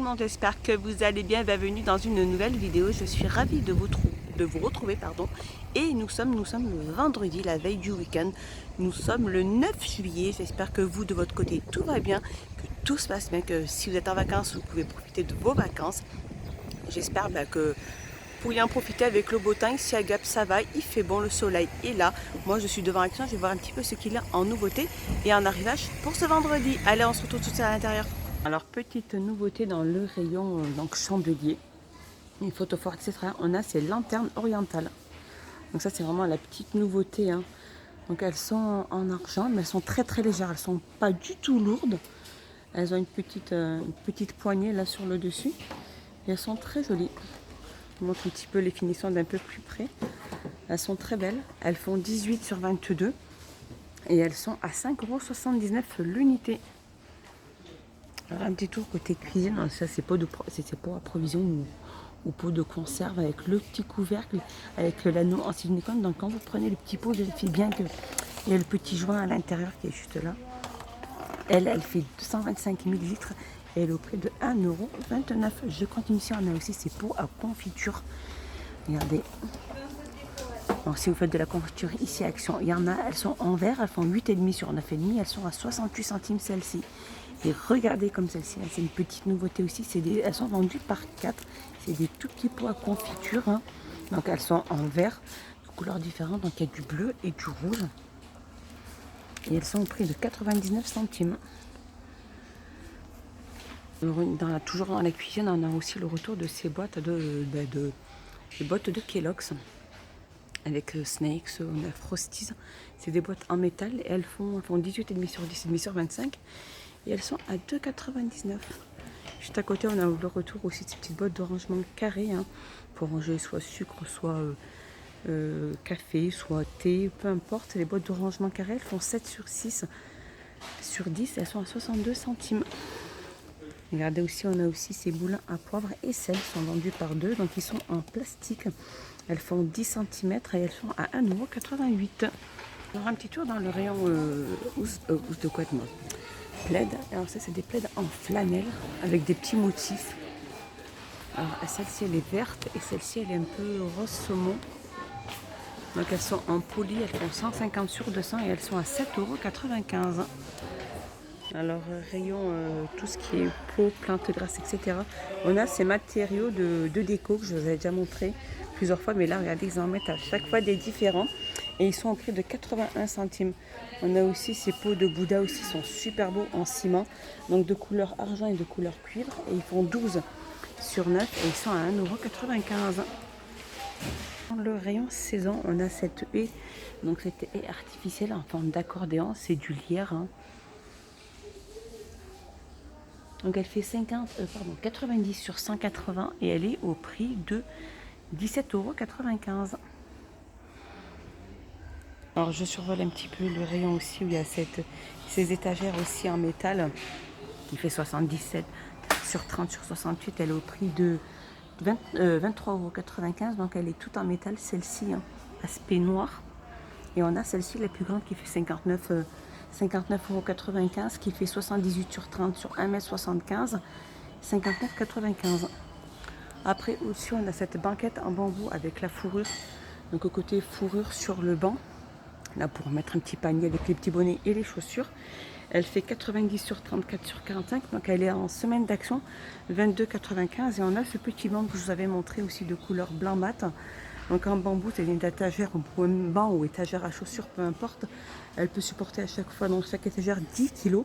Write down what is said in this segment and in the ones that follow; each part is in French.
le monde, j'espère que vous allez bien. Bienvenue dans une nouvelle vidéo. Je suis ravie de vous retrouver. Et nous sommes le vendredi, la veille du week-end. Nous sommes le 9 juillet. J'espère que vous, de votre côté, tout va bien, que tout se passe bien, que si vous êtes en vacances, vous pouvez profiter de vos vacances. J'espère que vous pourriez en profiter avec le beau temps. Ici à Gap, ça va, il fait bon, le soleil est là. Moi, je suis devant Action, je vais voir un petit peu ce qu'il y a en nouveauté et en arrivage pour ce vendredi. Allez, on se retrouve tout de suite à l'intérieur. Alors, petite nouveauté dans le rayon donc chandelier, les photos fortes, etc. On a ces lanternes orientales. Donc ça, c'est vraiment la petite nouveauté, hein. Donc elles sont en argent, mais elles sont très très légères. Elles sont pas du tout lourdes. Elles ont une petite poignée là sur le dessus. Et elles sont très jolies. Je vous montre un petit peu les finitions d'un peu plus près. Elles sont très belles. Elles font 18 sur 22. Et elles sont à 5,79 € l'unité. Alors un petit tour côté cuisine, ça c'est pot à provision ou pot de conserve avec le petit couvercle, avec l'anneau en silicone. Donc quand vous prenez le petit pot, vérifiez bien qu'il y a le petit joint à l'intérieur qui est juste là. Elle fait 225 ml et elle est au prix de 1,29 €. Je continue ici, on a aussi ces pots à confiture. Regardez. Donc si vous faites de la confiture ici à Action, il y en a, elles sont en verre, elles font 8,5 sur 9,5, elles sont à 68 centimes celles-ci. Et regardez comme celle-ci, c'est une petite nouveauté aussi, elles sont vendues par 4. C'est des tout petits pots à confiture, hein. Donc elles sont en verre, de couleurs différentes, donc il y a du bleu et du rouge. Et elles sont au prix de 99 centimes. Alors, toujours dans la cuisine, on a aussi le retour de ces boîtes des boîtes de Kellogg's. Avec Snakes, on a Frosties. C'est des boîtes en métal et elles font 18,5 sur 10,5 sur 25. Et elles sont à 2,99 €. Juste à côté, on a le retour aussi de ces petites boîtes de rangement carré, hein, pour ranger soit sucre, soit café, soit thé, peu importe. Les boîtes de rangement carré, elles font 7 sur 6 sur 10. Elles sont à 62 centimes. Regardez aussi, on a aussi ces boulins à poivre et sel, sont vendus par 2, donc ils sont en plastique. Elles font 10 cm et elles sont à 1,88 €. Alors un petit tour dans le rayon housse de couette, moi. Plaid. Alors ça, c'est des plaids en flanelle avec des petits motifs. Alors celle-ci, elle est verte et celle-ci, elle est un peu rose saumon. Donc elles sont en poly, elles font 150 sur 200 et elles sont à 7,95 €. Alors rayon tout ce qui est peau, plantes grasses, etc. On a ces matériaux de déco que je vous avais déjà montré plusieurs fois, mais là regardez, ils en mettent à chaque fois des différents et ils sont au prix de 81 centimes. On a aussi ces pots de Bouddha aussi, sont super beaux en ciment, donc de couleur argent et de couleur cuivre, et ils font 12 sur 9 et ils sont à 1,95 €. Dans le rayon saison, on a cette haie, donc cette haie artificielle en forme d'accordéon, c'est du lierre, hein. Donc elle fait 90 sur 180 et elle est au prix de 17,95 €. Alors je survole un petit peu le rayon aussi où il y a ces étagères aussi en métal qui fait 77 sur 30 sur 68. Elle est au prix de 23,95 €. Donc elle est toute en métal, celle-ci, hein, aspect noir. Et on a celle-ci la plus grande qui fait 59,95 € qui fait 78 sur 30 sur 1,75 m, 59,95 €. Après au-dessus, on a cette banquette en bambou avec la fourrure. Donc au côté fourrure sur le banc, là pour mettre un petit panier avec les petits bonnets et les chaussures. Elle fait 90 sur 34 sur 45, donc elle est en semaine d'action, 22,95 €. Et on a ce petit banc que je vous avais montré aussi de couleur blanc mat. Donc en bambou, c'est une étagère pour un banc ou étagère à chaussures, peu importe. Elle peut supporter à chaque fois, dans chaque étagère, 10 kg.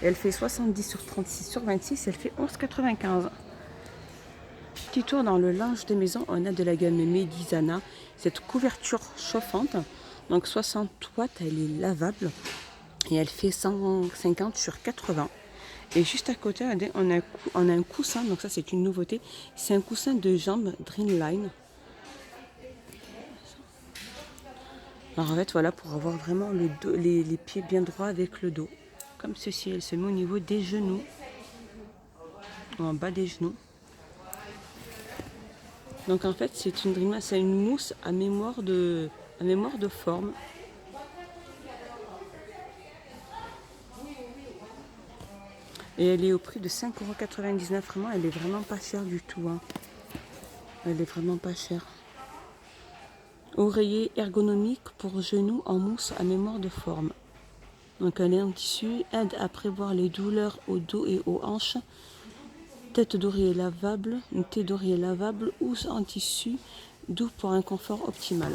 Elle fait 70 sur 36 sur 26, elle fait 11,95 €. Petit tour dans le linge de maison, on a de la gamme Medizana, cette couverture chauffante. Donc 60 watts, elle est lavable et elle fait 150 sur 80. Et juste à côté, on a un coussin, donc ça c'est une nouveauté. C'est un coussin de jambes Dreamline. Alors en fait, voilà, pour avoir vraiment les pieds bien droits avec le dos. Comme ceci, elle se met au niveau des genoux, en bas des genoux. Donc en fait, c'est une mousse à mémoire de forme. Et elle est au prix de 5,99 €. Vraiment, elle est vraiment pas chère du tout. Hein. Elle est vraiment pas chère. Oreiller ergonomique pour genoux en mousse à mémoire de forme. Donc elle est en tissu, aide à prévoir les douleurs au dos et aux hanches. Tête d'oreiller lavable, une tête d'oreiller lavable, housse en tissu, doux pour un confort optimal.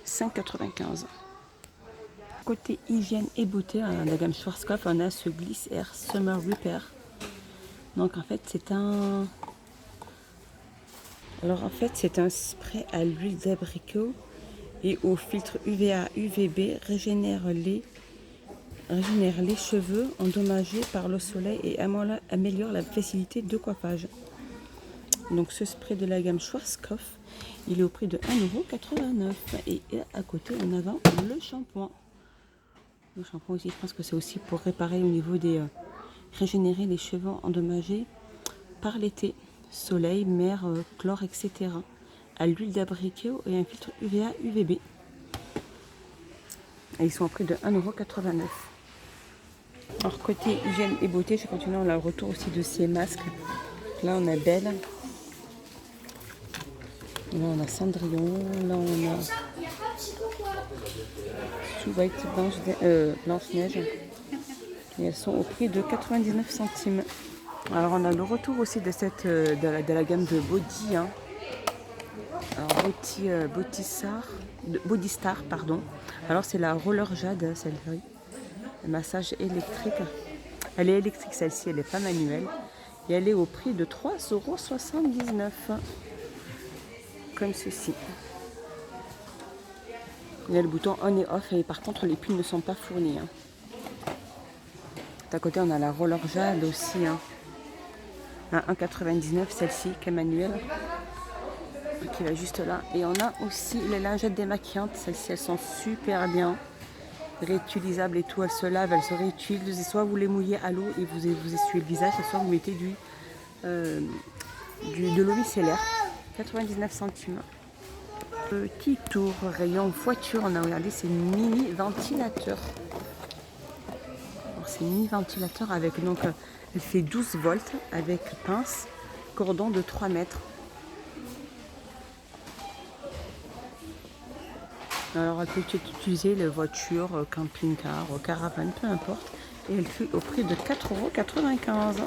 5,95 €. Côté hygiène et beauté, la gamme Schwarzkopf, on a ce Gliss Air Summer Repair. Donc en fait c'est un... Alors en fait c'est un spray à l'huile d'abricot et au filtre UVA UVB régénère les cheveux endommagés par le soleil et améliore la facilité de coiffage. Donc ce spray de la gamme Schwarzkopf, il est au prix de 1,89 € et à côté on a le shampoing. Le shampoing aussi, je pense que c'est aussi pour réparer au niveau des... régénérer les cheveux endommagés par l'été. Soleil, mer, chlore, etc. À l'huile d'abricot et un filtre UVA UVB. Et ils sont au prix de 1,89 €. Alors côté hygiène et beauté, je continue, on a le retour aussi de ces masques. Là on a Belle. Là on a Cendrillon. Là on a Sue White Blanche-Neige. Et elles sont au prix de 99 centimes. Alors on a le retour aussi de cette de la gamme de Body. Hein. Alors Body Star, pardon. Alors c'est la roller jade, celle-ci. Le massage électrique. Elle est électrique celle-ci, elle n'est pas manuelle. Et elle est au prix de 3,79 €. Comme ceci. Il y a le bouton on et off et par contre les piles ne sont pas fournies. Hein. D'à côté on a la roller jade aussi. Hein. À 1,99 € celle-ci qui est manuelle. Qui va juste là. Et on a aussi les lingettes démaquillantes. Celles-ci elles sont super bien. Réutilisables et tout. Elles se lavent, elles se réutilisent. Soit vous les mouillez à l'eau et vous essuyez le visage, soit vous mettez de l'eau micellaire. 99 centimes. Petit tour rayon voiture. On a regardé ces mini ventilateurs. C'est mini ventilateur avec donc elle fait 12 volts avec pince, cordon de 3 mètres. Alors elle peut être utilisée les voitures, camping-car, caravane, peu importe. Et elle fait au prix de 4,95 €.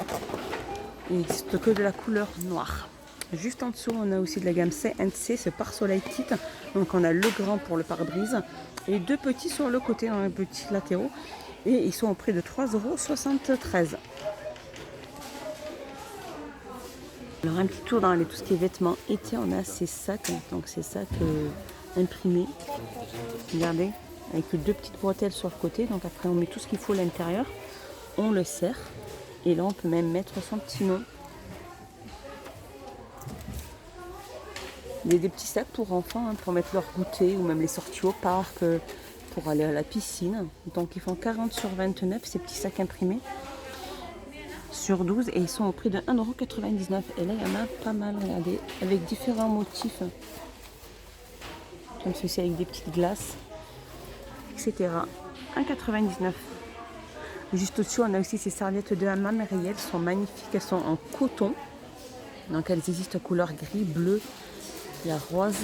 Il n'existe que de la couleur noire. Juste en dessous, on a aussi de la gamme C&C, ce pare-soleil kit. Donc on a le grand pour le pare-brise et deux petits sur le côté, un petit latéraux. Et ils sont au prix de 3,73 €. Alors un petit tour dans tout ce qui est vêtements été, on a ces sacs, donc ces sacs imprimés. Regardez, avec deux petites bretelles sur le côté. Donc après on met tout ce qu'il faut à l'intérieur, on le serre et là on peut même mettre son petit nom. Il y a des petits sacs pour enfants, hein, pour mettre leur goûter ou même les sorties au parc, pour aller à la piscine. Donc ils font 40 sur 29 ces petits sacs imprimés sur 12 et ils sont au prix de 1,99 €. Et là il y en a pas mal, regardez, avec différents motifs. Comme ceci avec des petites glaces, etc. 1,99 €. Juste au-dessus, on a aussi ces serviettes de hammam rayées. Elles sont magnifiques, elles sont en coton. Donc elles existent en couleur gris, bleu, il y a rose,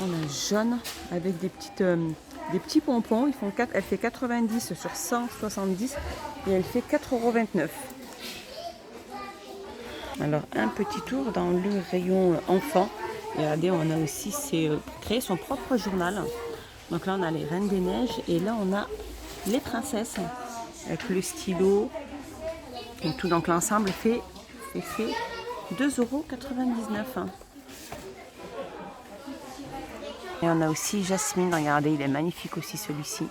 on a jaune avec des petits pompons. Elle fait 90 sur 170 et elle fait 4,29 €. Alors un petit tour dans le rayon enfant. Regardez, on a aussi créé son propre journal. Donc là on a les Reines des Neiges et là on a les princesses avec le stylo et tout. Donc l'ensemble fait 2,99 €. Et on a aussi Jasmine, regardez, il est magnifique aussi celui-ci.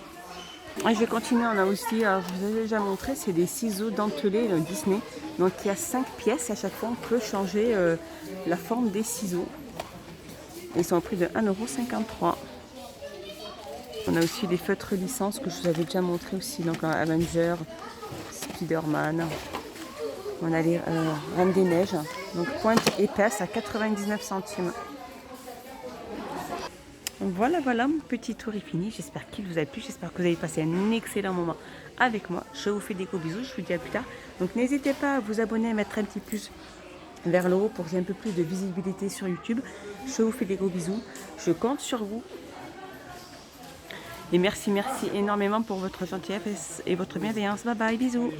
Et je vais continuer, on a aussi, je vous avais déjà montré, c'est des ciseaux dentelés Disney. Donc il y a 5 pièces, à chaque fois on peut changer la forme des ciseaux. Ils sont au prix de 1,53 €. On a aussi des feutres licences que je vous avais déjà montré aussi, donc Avenger, Spider-Man. On a les Reines des Neiges, donc pointe épaisse à 99 centimes. Voilà, voilà, mon petit tour est fini. J'espère qu'il vous a plu. J'espère que vous avez passé un excellent moment avec moi. Je vous fais des gros bisous. Je vous dis à plus tard. Donc n'hésitez pas à vous abonner, à mettre un petit pouce vers le haut pour qu'il y ait un peu plus de visibilité sur YouTube. Je vous fais des gros bisous. Je compte sur vous. Et merci énormément pour votre gentillesse et votre bienveillance. Bye bye, bisous.